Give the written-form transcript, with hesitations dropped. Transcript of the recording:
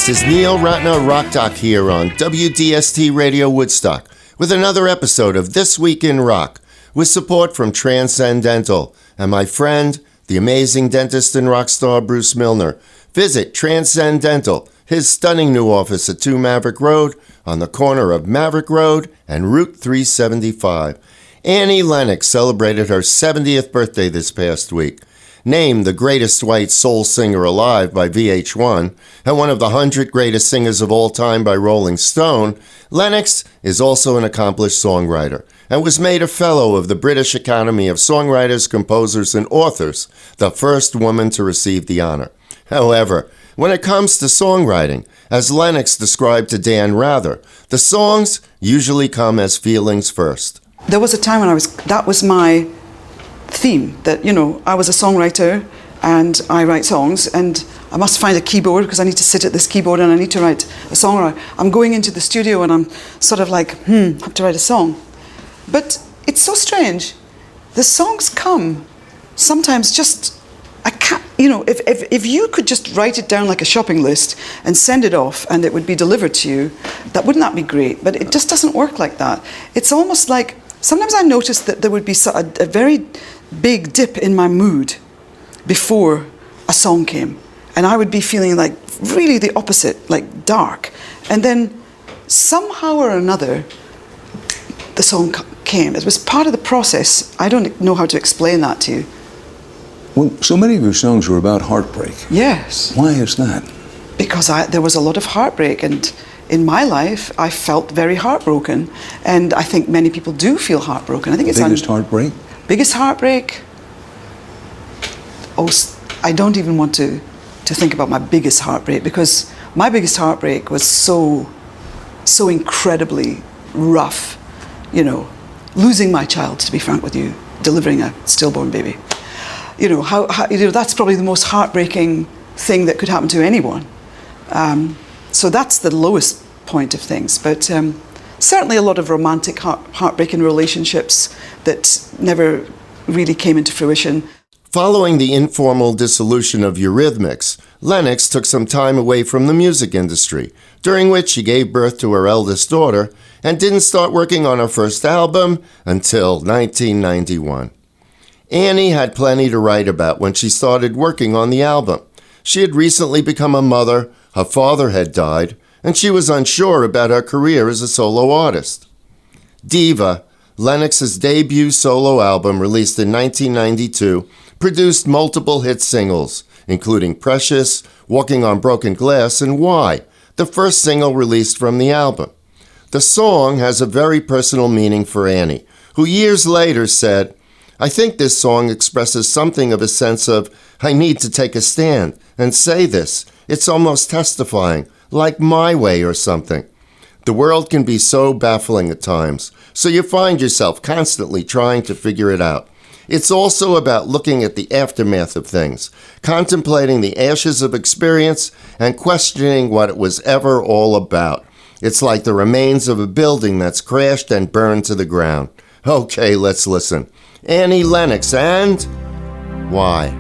This is Neil Ratner Rock Doc here on WDST Radio Woodstock with another episode of This Week in Rock with support from Transcendental and my friend, the amazing dentist and rock star Bruce Milner. Visit Transcendental, his stunning new office at 2 Maverick Road on the corner of Maverick Road and Route 375. Annie Lennox celebrated her 70th birthday this past week. Named the greatest white soul singer alive by VH1 and one of the 100 greatest singers of all time by Rolling Stone, Lennox is also an accomplished songwriter and was made a Fellow of the British Academy of Songwriters, Composers, and Authors, the first woman to receive the honor. However, when it comes to songwriting, as Lennox described to Dan Rather, the songs usually come as feelings first. There was a time when that was my theme, that, I was a songwriter and I write songs and I must find a keyboard because I need to sit at this keyboard and I need to write a song, or I'm going into the studio and I'm sort of like, have to write a song. But it's so strange. The songs come sometimes just, I can't, if you could just write it down like a shopping list and send it off and it would be delivered to you, wouldn't that be great? But it just doesn't work like that. It's almost like, sometimes I noticed that there would be a very big dip in my mood before a song came. And I would be feeling like really the opposite, like dark. And then somehow or another, the song came. It was part of the process. I don't know how to explain that to you. Well, so many of your songs were about heartbreak. Yes. Why is that? Because there was a lot of heartbreak, and in my life, I felt very heartbroken, and I think many people do feel heartbroken. I think it's biggest heartbreak. Biggest heartbreak. Oh, I don't even want to think about my biggest heartbreak, because my biggest heartbreak was so incredibly rough. Losing my child, to be frank with you, delivering a stillborn baby. That's probably the most heartbreaking thing that could happen to anyone. So that's the lowest point of things. But certainly a lot of romantic heartbreaking relationships that never really came into fruition. Following the informal dissolution of Eurythmics, Lennox took some time away from the music industry, during which she gave birth to her eldest daughter and didn't start working on her first album until 1991. Annie had plenty to write about when she started working on the album. She had recently become a mother, her father had died, and she was unsure about her career as a solo artist. Diva, Lennox's debut solo album released in 1992, produced multiple hit singles, including Precious, Walking on Broken Glass, and Why, the first single released from the album. The song has a very personal meaning for Annie, who years later said, "I think this song expresses something of a sense of, I need to take a stand and say this. It's almost testifying, like my way or something." The world can be so baffling at times, so you find yourself constantly trying to figure it out. It's also about looking at the aftermath of things, contemplating the ashes of experience, and questioning what it was ever all about. It's like the remains of a building that's crashed and burned to the ground. Okay, let's listen. Annie Lennox and Why?